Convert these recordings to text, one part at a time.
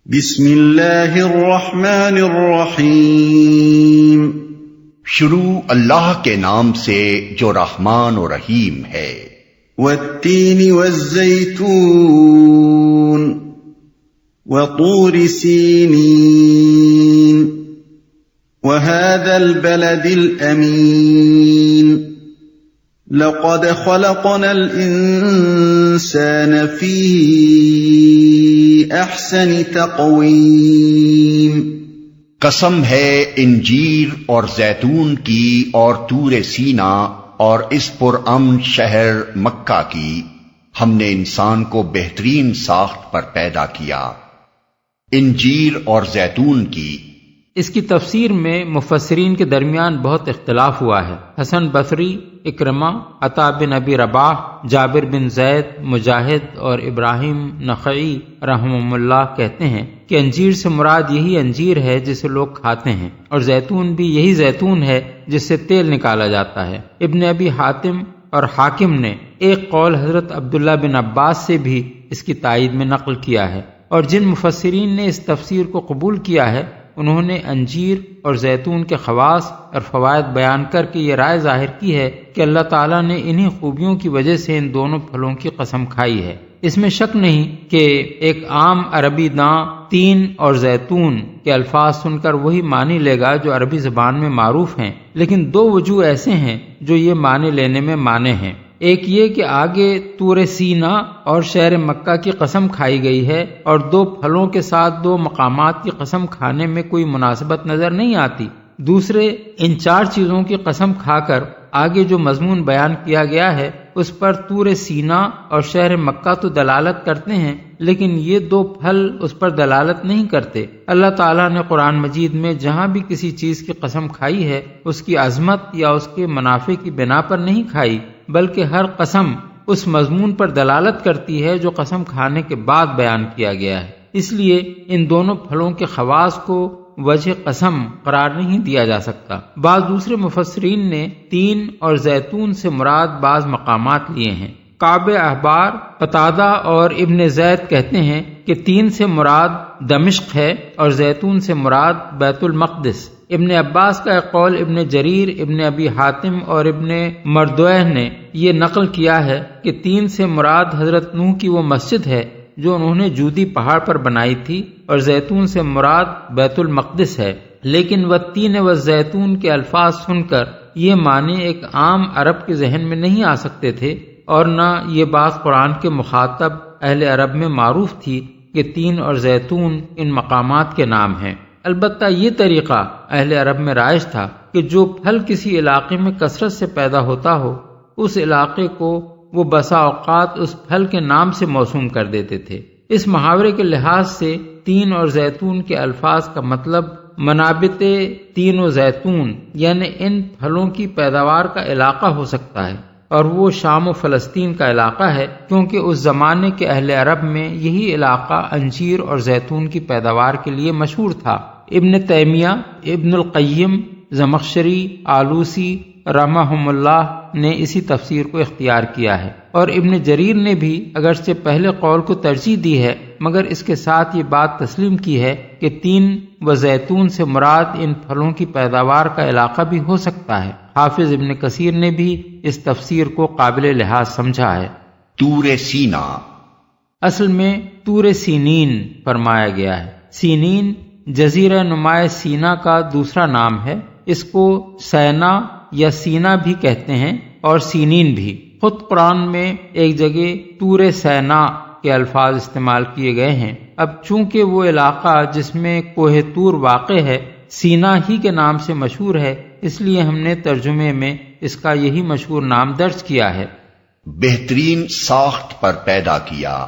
بسم اللہ الرحمن الرحیم۔ شروع اللہ کے نام سے جو رحمان و رحیم ہے۔ والتین والزیتون وطور سینین وهذا البلد الامین لقد خلقنا الانسان فی احسن تقویم۔ قسم ہے انجیر اور زیتون کی اور طور سینا اور اس پرامن شہر مکہ کی، ہم نے انسان کو بہترین ساخت پر پیدا کیا۔ انجیر اور زیتون کی اس کی تفسیر میں مفسرین کے درمیان بہت اختلاف ہوا ہے۔ حسن بصری، اکرمہ، عطا بن ابی رباح، جابر بن زید، مجاہد اور ابراہیم نخعی رحمہم اللہ کہتے ہیں کہ انجیر سے مراد یہی انجیر ہے جسے لوگ کھاتے ہیں، اور زیتون بھی یہی زیتون ہے جس سے تیل نکالا جاتا ہے۔ ابن ابی حاتم اور حاکم نے ایک قول حضرت عبداللہ بن عباس سے بھی اس کی تائید میں نقل کیا ہے، اور جن مفسرین نے اس تفسیر کو قبول کیا ہے انہوں نے انجیر اور زیتون کے خواص اور فوائد بیان کر کے یہ رائے ظاہر کی ہے کہ اللہ تعالیٰ نے انہی خوبیوں کی وجہ سے ان دونوں پھلوں کی قسم کھائی ہے۔ اس میں شک نہیں کہ ایک عام عربی داں تین اور زیتون کے الفاظ سن کر وہی معنی لے گا جو عربی زبان میں معروف ہیں، لیکن دو وجوہ ایسے ہیں جو یہ معنی لینے میں مانے ہیں۔ ایک یہ کہ آگے طور سینا اور شہر مکہ کی قسم کھائی گئی ہے، اور دو پھلوں کے ساتھ دو مقامات کی قسم کھانے میں کوئی مناسبت نظر نہیں آتی۔ دوسرے، ان چار چیزوں کی قسم کھا کر آگے جو مضمون بیان کیا گیا ہے اس پر طور سینا اور شہر مکہ تو دلالت کرتے ہیں، لیکن یہ دو پھل اس پر دلالت نہیں کرتے۔ اللہ تعالیٰ نے قرآن مجید میں جہاں بھی کسی چیز کی قسم کھائی ہے اس کی عظمت یا اس کے منافع کی بنا پر نہیں کھائی، بلکہ ہر قسم اس مضمون پر دلالت کرتی ہے جو قسم کھانے کے بعد بیان کیا گیا ہے۔ اس لیے ان دونوں پھلوں کے خواص کو وجہ قسم قرار نہیں دیا جا سکتا۔ بعض دوسرے مفسرین نے تین اور زیتون سے مراد بعض مقامات لیے ہیں۔ کعب احبار، قتادہ اور ابن زید کہتے ہیں کہ تین سے مراد دمشق ہے اور زیتون سے مراد بیت المقدس۔ ابن عباس کا ایک قول ابن جریر، ابن ابی حاتم اور ابن مردویہ نے یہ نقل کیا ہے کہ تین سے مراد حضرت نوح کی وہ مسجد ہے جو انہوں نے جودی پہاڑ پر بنائی تھی، اور زیتون سے مراد بیت المقدس ہے۔ لیکن والتین والزیتون کے الفاظ سن کر یہ معنی ایک عام عرب کے ذہن میں نہیں آ سکتے تھے، اور نہ یہ بات قرآن کے مخاطب اہل عرب میں معروف تھی کہ تین اور زیتون ان مقامات کے نام ہیں۔ البتہ یہ طریقہ اہل عرب میں رائج تھا کہ جو پھل کسی علاقے میں کثرت سے پیدا ہوتا ہو اس علاقے کو وہ بسا اوقات اس پھل کے نام سے موسوم کر دیتے تھے۔ اس محاورے کے لحاظ سے تین اور زیتون کے الفاظ کا مطلب منابت تین و زیتون یعنی ان پھلوں کی پیداوار کا علاقہ ہو سکتا ہے، اور وہ شام و فلسطین کا علاقہ ہے، کیونکہ اس زمانے کے اہل عرب میں یہی علاقہ انجیر اور زیتون کی پیداوار کے لیے مشہور تھا۔ ابن تیمیہ، ابن القیم، زمخشری، آلوسی رحمہم اللہ نے اسی تفسیر کو اختیار کیا ہے، اور ابن جریر نے بھی اگرچہ پہلے قول کو ترجیح دی ہے مگر اس کے ساتھ یہ بات تسلیم کی ہے کہ تین و زیتون سے مراد ان پھلوں کی پیداوار کا علاقہ بھی ہو سکتا ہے۔ حافظ ابن کثیر نے بھی اس تفسیر کو قابل لحاظ سمجھا ہے۔ طور سینا اصل میں طور سینین فرمایا گیا ہے۔ سینین جزیرہ نمائے سینا کا دوسرا نام ہے۔ اس کو سینا یا سینا بھی کہتے ہیں اور سینین بھی۔ خود قرآن میں ایک جگہ طور سینا کے الفاظ استعمال کیے گئے ہیں۔ اب چونکہ وہ علاقہ جس میں کوہ طور واقع ہے سینا ہی کے نام سے مشہور ہے، اس لیے ہم نے ترجمے میں اس کا یہی مشہور نام درج کیا ہے۔ بہترین ساخت پر پیدا کیا۔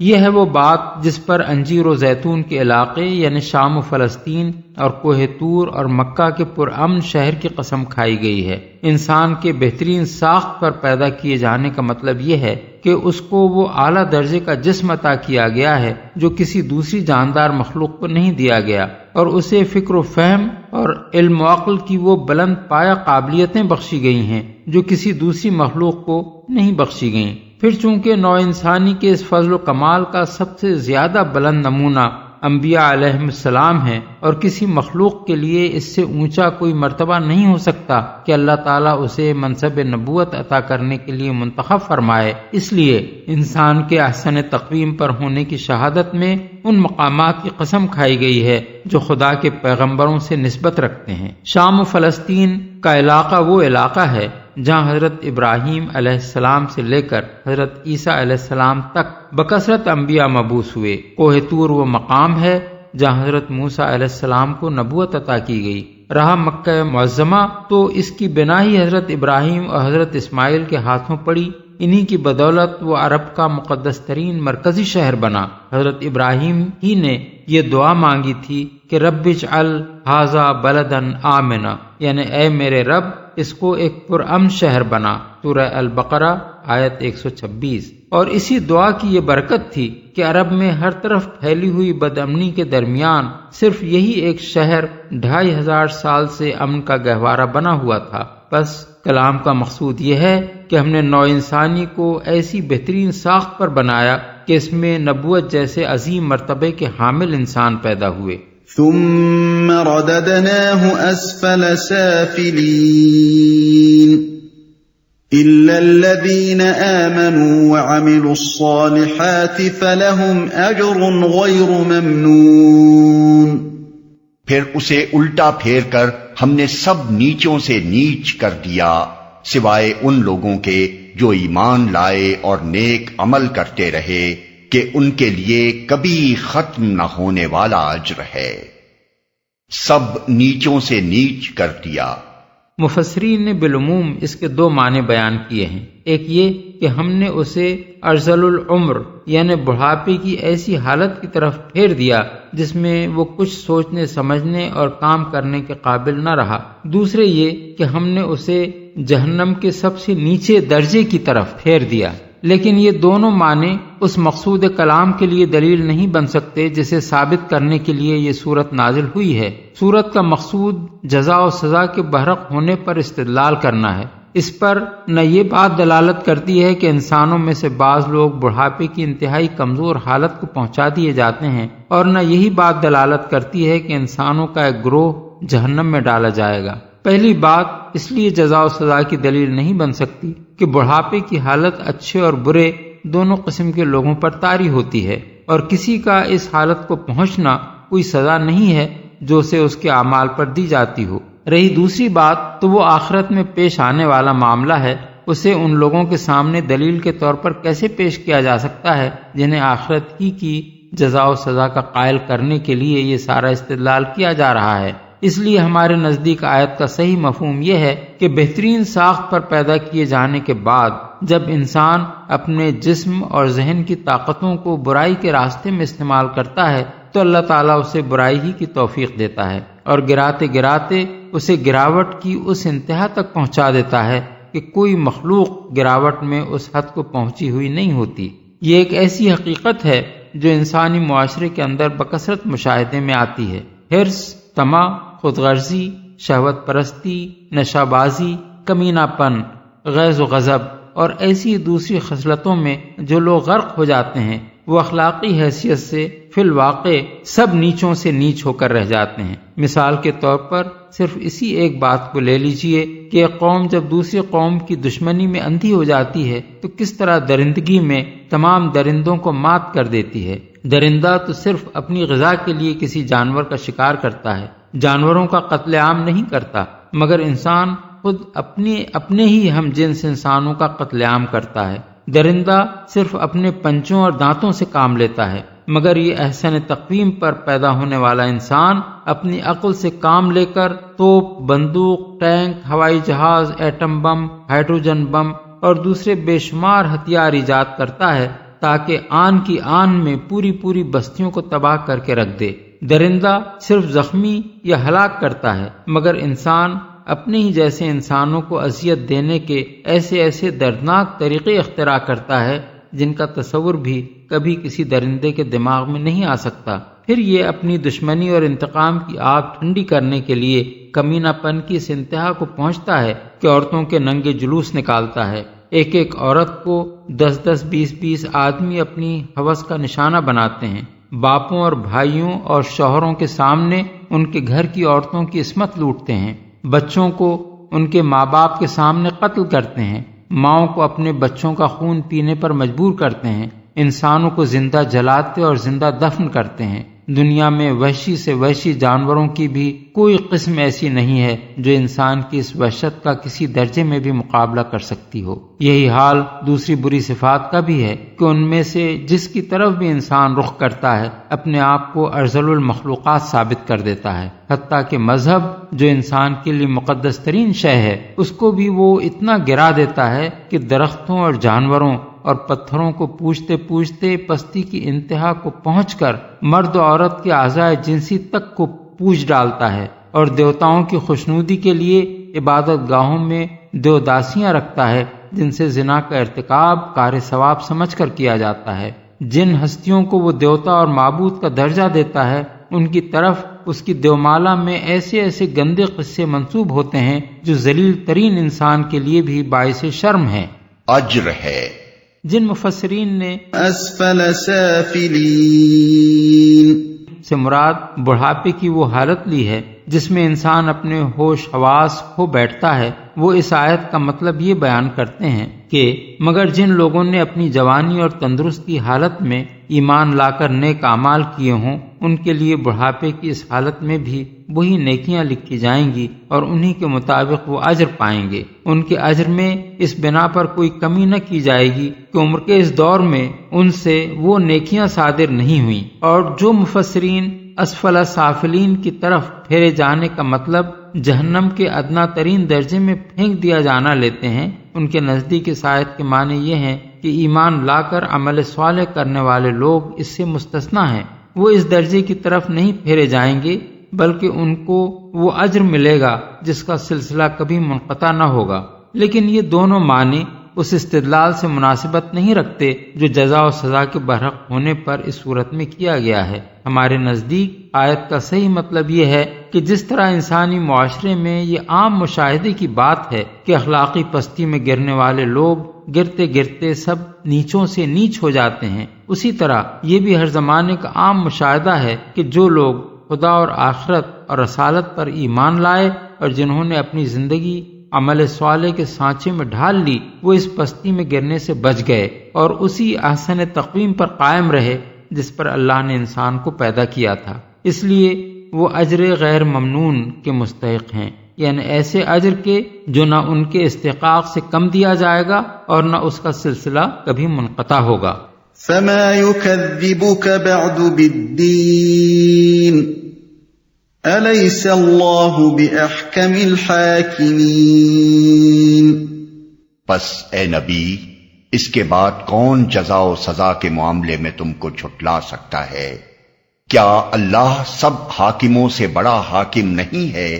یہ ہے وہ بات جس پر انجیر و زیتون کے علاقے یعنی شام و فلسطین اور کوہ طور اور مکہ کے پرامن شہر کی قسم کھائی گئی ہے۔ انسان کے بہترین ساخت پر پیدا کیے جانے کا مطلب یہ ہے کہ اس کو وہ اعلیٰ درجے کا جسم عطا کیا گیا ہے جو کسی دوسری جاندار مخلوق کو نہیں دیا گیا، اور اسے فکر و فہم اور علم و عقل کی وہ بلند پایہ قابلیتیں بخشی گئی ہیں جو کسی دوسری مخلوق کو نہیں بخشی گئیں۔ پھر چونکہ نوع انسانی کے اس فضل و کمال کا سب سے زیادہ بلند نمونہ انبیاء علیہم السلام ہیں، اور کسی مخلوق کے لیے اس سے اونچا کوئی مرتبہ نہیں ہو سکتا کہ اللہ تعالیٰ اسے منصب نبوت عطا کرنے کے لیے منتخب فرمائے۔ اس لیے انسان کے احسن تقویم پر ہونے کی شہادت میں ان مقامات کی قسم کھائی گئی ہے جو خدا کے پیغمبروں سے نسبت رکھتے ہیں۔ شام و فلسطین کا علاقہ وہ علاقہ ہے جہاں حضرت ابراہیم علیہ السلام سے لے کر حضرت عیسیٰ علیہ السلام تک بکثرت انبیاء مبعوث ہوئے۔ کوہ طور وہ مقام ہے جہاں حضرت موسیٰ علیہ السلام کو نبوت عطا کی گئی۔ رہا مکہ معظمہ تو اس کی بنا ہی حضرت ابراہیم اور حضرت اسماعیل کے ہاتھوں پڑی۔ انہی کی بدولت وہ عرب کا مقدس ترین مرکزی شہر بنا۔ حضرت ابراہیم ہی نے یہ دعا مانگی تھی کہ رب اجعل ھذا بلدا آمنا، یعنی اے میرے رب اس کو ایک پرامن شہر بنا، سورہ البقرہ آیت 126۔ اور اسی دعا کی یہ برکت تھی کہ عرب میں ہر طرف پھیلی ہوئی بدامنی کے درمیان صرف یہی ایک شہر 2500 سال سے امن کا گہوارہ بنا ہوا تھا۔ بس کلام کا مقصود یہ ہے کہ ہم نے نوع انسانی کو ایسی بہترین ساخت پر بنایا کہ اس میں نبوت جیسے عظیم مرتبے کے حامل انسان پیدا ہوئے۔ ثم رددناه اسفل سافلين الا الذين امنوا وعملوا الصالحات فلهم اجر غير ممنون۔ پھر اسے الٹا پھیر کر ہم نے سب نیچوں سے نیچ کر دیا سوائے ان لوگوں کے جو ایمان لائے اور نیک عمل کرتے رہے کہ ان کے لیے کبھی ختم نہ ہونے والا اجر ہے۔ سب نیچوں سے نیچ کر دیا۔ مفسرین نے بالعموم اس کے دو معنی بیان کیے ہیں۔ ایک یہ کہ ہم نے اسے ارذل العمر یعنی بڑھاپے کی ایسی حالت کی طرف پھیر دیا جس میں وہ کچھ سوچنے سمجھنے اور کام کرنے کے قابل نہ رہا۔ دوسرے یہ کہ ہم نے اسے جہنم کے سب سے نیچے درجے کی طرف پھیر دیا۔ لیکن یہ دونوں معنی اس مقصود کلام کے لیے دلیل نہیں بن سکتے جسے ثابت کرنے کے لیے یہ سورت نازل ہوئی ہے۔ سورت کا مقصود جزا و سزا کے بحرق ہونے پر استدلال کرنا ہے۔ اس پر نہ یہ بات دلالت کرتی ہے کہ انسانوں میں سے بعض لوگ بڑھاپے کی انتہائی کمزور حالت کو پہنچا دیے جاتے ہیں، اور نہ یہی بات دلالت کرتی ہے کہ انسانوں کا ایک گروہ جہنم میں ڈالا جائے گا۔ پہلی بات اس لیے جزا و سزا کی دلیل نہیں بن سکتی کہ بڑھاپے کی حالت اچھے اور برے دونوں قسم کے لوگوں پر طاری ہوتی ہے، اور کسی کا اس حالت کو پہنچنا کوئی سزا نہیں ہے جو اسے اس کے اعمال پر دی جاتی ہو۔ رہی دوسری بات تو وہ آخرت میں پیش آنے والا معاملہ ہے، اسے ان لوگوں کے سامنے دلیل کے طور پر کیسے پیش کیا جا سکتا ہے جنہیں آخرت ہی کی جزا و سزا کا قائل کرنے کے لیے یہ سارا استدلال کیا جا رہا ہے۔ اس لیے ہمارے نزدیک آیت کا صحیح مفہوم یہ ہے کہ بہترین ساخت پر پیدا کیے جانے کے بعد جب انسان اپنے جسم اور ذہن کی طاقتوں کو برائی کے راستے میں استعمال کرتا ہے تو اللہ تعالیٰ اسے برائی ہی کی توفیق دیتا ہے، اور گراتے گراتے اسے گراوٹ کی اس انتہا تک پہنچا دیتا ہے کہ کوئی مخلوق گراوٹ میں اس حد کو پہنچی ہوئی نہیں ہوتی۔ یہ ایک ایسی حقیقت ہے جو انسانی معاشرے کے اندر بکثرت مشاہدے میں آتی ہے۔ حرص، طمع، خود غرضی، شہوت پرستی، نشہ بازی، کمینہ پن، غیظ و غضب اور ایسی دوسری خصلتوں میں جو لوگ غرق ہو جاتے ہیں وہ اخلاقی حیثیت سے فی الواقع سب نیچوں سے نیچ ہو کر رہ جاتے ہیں۔ مثال کے طور پر صرف اسی ایک بات کو لے لیجئے کہ ایک قوم جب دوسری قوم کی دشمنی میں اندھی ہو جاتی ہے تو کس طرح درندگی میں تمام درندوں کو مات کر دیتی ہے۔ درندہ تو صرف اپنی غذا کے لیے کسی جانور کا شکار کرتا ہے، جانوروں کا قتل عام نہیں کرتا، مگر انسان خود اپنے ہی ہم جنس انسانوں کا قتل عام کرتا ہے۔ درندہ صرف اپنے پنجوں اور دانتوں سے کام لیتا ہے، مگر یہ احسن تقویم پر پیدا ہونے والا انسان اپنی عقل سے کام لے کر توپ، بندوق، ٹینک، ہوائی جہاز، ایٹم بم، ہائیڈروجن بم اور دوسرے بے شمار ہتھیار ایجاد کرتا ہے تاکہ آن کی آن میں پوری بستیوں کو تباہ کر کے رکھ دے۔ درندہ صرف زخمی یا ہلاک کرتا ہے، مگر انسان اپنے ہی جیسے انسانوں کو اذیت دینے کے ایسے دردناک طریقے اختراع کرتا ہے جن کا تصور بھی کبھی کسی درندے کے دماغ میں نہیں آ سکتا۔ پھر یہ اپنی دشمنی اور انتقام کی آگ ٹھنڈی کرنے کے لیے کمینہ پن کی اس انتہا کو پہنچتا ہے کہ عورتوں کے ننگے جلوس نکالتا ہے۔ ایک عورت کو 10 20 آدمی اپنی ہوس کا نشانہ بناتے ہیں، باپوں اور بھائیوں اور شوہروں کے سامنے ان کے گھر کی عورتوں کی عصمت لوٹتے ہیں، بچوں کو ان کے ماں باپ کے سامنے قتل کرتے ہیں، ماؤں کو اپنے بچوں کا خون پینے پر مجبور کرتے ہیں، انسانوں کو زندہ جلاتے اور زندہ دفن کرتے ہیں۔ دنیا میں وحشی سے وحشی جانوروں کی بھی کوئی قسم ایسی نہیں ہے جو انسان کی اس وحشت کا کسی درجے میں بھی مقابلہ کر سکتی ہو۔ یہی حال دوسری بری صفات کا بھی ہے کہ ان میں سے جس کی طرف بھی انسان رخ کرتا ہے اپنے آپ کو ارذل المخلوقات ثابت کر دیتا ہے، حتیٰ کہ مذہب جو انسان کے لیے مقدس ترین شے ہے اس کو بھی وہ اتنا گرا دیتا ہے کہ درختوں اور جانوروں اور پتھروں کو پوجتے پوجتے پستی کی انتہا کو پہنچ کر مرد و عورت کے اعضاء جنسی تک کو پوج ڈالتا ہے، اور دیوتاؤں کی خوشنودی کے لیے عبادت گاہوں میں دیوداسیاں رکھتا ہے جن سے زنا کا ارتکاب کار ثواب سمجھ کر کیا جاتا ہے۔ جن ہستیوں کو وہ دیوتا اور معبود کا درجہ دیتا ہے ان کی طرف اس کی دیومالا میں ایسے ایسے گندے قصے منسوب ہوتے ہیں جو ذلیل ترین انسان کے لیے بھی باعث شرم ہے۔ اجر ہے۔ جن مفسرین نے اسفل سافلین سے مراد بڑھاپے کی وہ حالت لی ہے جس میں انسان اپنے ہوش حواس کھو بیٹھتا ہے، وہ اس آیت کا مطلب یہ بیان کرتے ہیں کہ مگر جن لوگوں نے اپنی جوانی اور تندرستی حالت میں ایمان لا کر نیک اعمال کیے ہوں ان کے لیے بڑھاپے کی اس حالت میں بھی وہی نیکیاں لکھی جائیں گی اور انہی کے مطابق وہ اجر پائیں گے۔ ان کے اجر میں اس بنا پر کوئی کمی نہ کی جائے گی کہ عمر کے اس دور میں ان سے وہ نیکیاں صادر نہیں ہوئیں۔ اور جو مفسرین اسفل سافلین کی طرف پھیرے جانے کا مطلب جہنم کے ادنا ترین درجے میں پھینک دیا جانا لیتے ہیں، ان کے نزدیک اس آیت کے معنی یہ ہیں کہ ایمان لا کر عمل صالح کرنے والے لوگ اس سے مستثنیٰ ہیں، وہ اس درجے کی طرف نہیں پھیرے جائیں گے بلکہ ان کو وہ اجر ملے گا جس کا سلسلہ کبھی منقطع نہ ہوگا۔ لیکن یہ دونوں معنی اس استدلال سے مناسبت نہیں رکھتے جو جزا و سزا کے برحق ہونے پر اس صورت میں کیا گیا ہے۔ ہمارے نزدیک آیت کا صحیح مطلب یہ ہے کہ جس طرح انسانی معاشرے میں یہ عام مشاہدے کی بات ہے کہ اخلاقی پستی میں گرنے والے لوگ گرتے گرتے سب نیچوں سے نیچ ہو جاتے ہیں، اسی طرح یہ بھی ہر زمانے کا عام مشاہدہ ہے کہ جو لوگ خدا اور آخرت اور رسالت پر ایمان لائے اور جنہوں نے اپنی زندگی عمل صالح کے سانچے میں ڈھال لی وہ اس پستی میں گرنے سے بچ گئے اور اسی احسن تقویم پر قائم رہے جس پر اللہ نے انسان کو پیدا کیا تھا، اس لیے وہ اجر غیر ممنون کے مستحق ہیں، یعنی ایسے اجر کے جو نہ ان کے استحقاق سے کم دیا جائے گا اور نہ اس کا سلسلہ کبھی منقطع ہوگا۔ فما يكذبك بعد بالدين أليس الله بأحكم الحاكمين۔ پس اے نبی اس کے بعد کون جزا و سزا کے معاملے میں تم کو جھٹلا سکتا ہے؟ کیا اللہ سب حاکموں سے بڑا حاکم نہیں ہے؟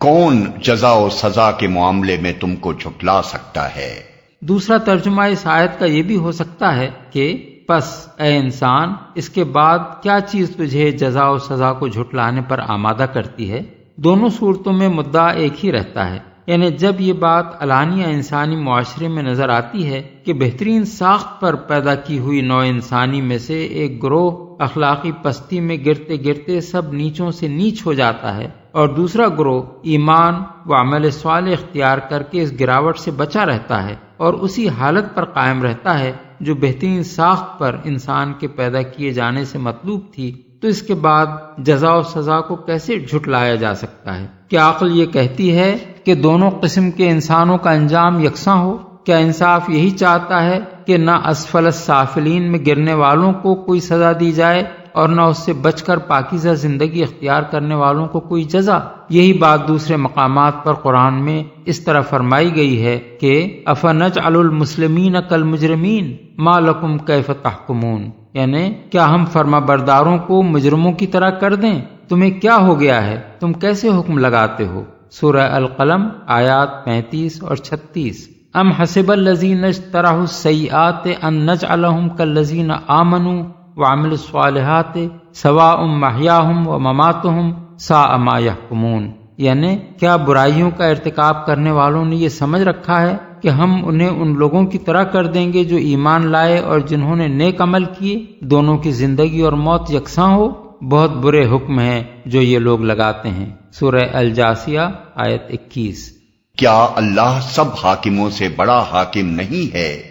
کون جزا و سزا کے معاملے میں تم کو جھٹلا سکتا ہے؟ دوسرا ترجمہ اس آیت کا یہ بھی ہو سکتا ہے کہ پس اے انسان اس کے بعد کیا چیز تجھے جزا و سزا کو جھٹلانے پر آمادہ کرتی ہے؟ دونوں صورتوں میں مدعا ایک ہی رہتا ہے، یعنی جب یہ بات علانیہ انسانی معاشرے میں نظر آتی ہے کہ بہترین ساخت پر پیدا کی ہوئی نوع انسانی میں سے ایک گروہ اخلاقی پستی میں گرتے گرتے سب نیچوں سے نیچ ہو جاتا ہے اور دوسرا گروہ ایمان و عمل صالح اختیار کر کے اس گراوٹ سے بچا رہتا ہے اور اسی حالت پر قائم رہتا ہے جو بہترین ساخت پر انسان کے پیدا کیے جانے سے مطلوب تھی، تو اس کے بعد جزا و سزا کو کیسے جھٹلایا جا سکتا ہے؟ کیا عقل یہ کہتی ہے کہ دونوں قسم کے انسانوں کا انجام یکساں ہو؟ کیا انصاف یہی چاہتا ہے کہ نہ اسفل السافلین میں گرنے والوں کو کوئی سزا دی جائے اور نہ اس سے بچ کر پاکیزہ زندگی اختیار کرنے والوں کو کوئی جزا؟ یہی بات دوسرے مقامات پر قرآن میں اس طرح فرمائی گئی ہے کہ افنجعل المسلمین کالمجرمین ما لکم کیف تحکمون، یعنی کیا ہم فرما برداروں کو مجرموں کی طرح کر دیں؟ تمہیں کیا ہو گیا ہے، تم کیسے حکم لگاتے ہو؟ سورہ القلم آیات 35 اور 36۔ ام حسب الذین اجترحوا السیئات ان نجعلہم کالذین آمنوا وعملوا الصالحات سواء محیاہم ومماتہم ساء ما یحکمون، یعنی کیا برائیوں کا ارتکاب کرنے والوں نے یہ سمجھ رکھا ہے کہ ہم انہیں ان لوگوں کی طرح کر دیں گے جو ایمان لائے اور جنہوں نے نیک عمل کیے، دونوں کی زندگی اور موت یکساں ہو؟ بہت برے حکم ہیں جو یہ لوگ لگاتے ہیں۔ سورہ الجاثیہ آیت 21۔ کیا اللہ سب حاکموں سے بڑا حاکم نہیں ہے؟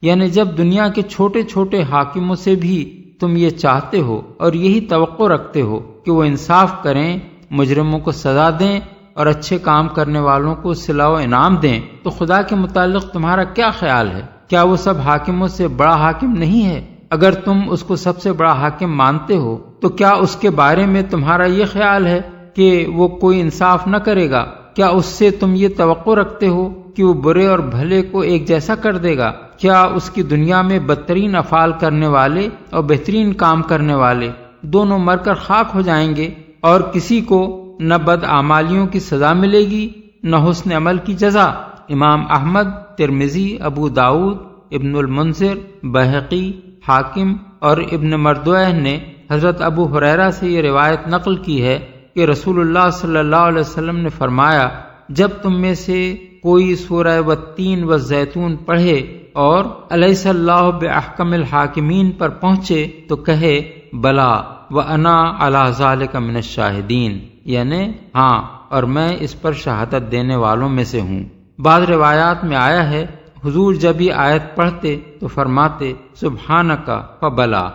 یعنی جب دنیا کے چھوٹے چھوٹے حاکموں سے بھی تم یہ چاہتے ہو اور یہی توقع رکھتے ہو کہ وہ انصاف کریں، مجرموں کو سزا دیں اور اچھے کام کرنے والوں کو صلہ و انعام دیں، تو خدا کے متعلق تمہارا کیا خیال ہے؟ کیا وہ سب حاکموں سے بڑا حاکم نہیں ہے؟ اگر تم اس کو سب سے بڑا حاکم مانتے ہو تو کیا اس کے بارے میں تمہارا یہ خیال ہے کہ وہ کوئی انصاف نہ کرے گا؟ کیا اس سے تم یہ توقع رکھتے ہو کہ وہ برے اور بھلے کو ایک جیسا کر دے گا؟ کیا اس کی دنیا میں بدترین افعال کرنے والے اور بہترین کام کرنے والے دونوں مر کر خاک ہو جائیں گے اور کسی کو نہ بد اعمالیوں کی سزا ملے گی نہ حسن عمل کی جزا؟ امام احمد، ترمذی، ابو داؤد، ابن المنذر، بہقی، حاکم اور ابن مردویہ نے حضرت ابو ہریرہ سے یہ روایت نقل کی ہے کہ رسول اللہ صلی اللہ علیہ وسلم نے فرمایا، جب تم میں سے کوئی سورہ والتین والزیتون پڑھے اور الیس اللہ باحکم الحاکمین پر پہنچے تو کہے بلا وانا علی ذلک من الشاہدین، یعنی ہاں اور میں اس پر شہادت دینے والوں میں سے ہوں۔ بعض روایات میں آیا ہے حضور جب یہ آیت پڑھتے تو فرماتے سبحانک فبلا،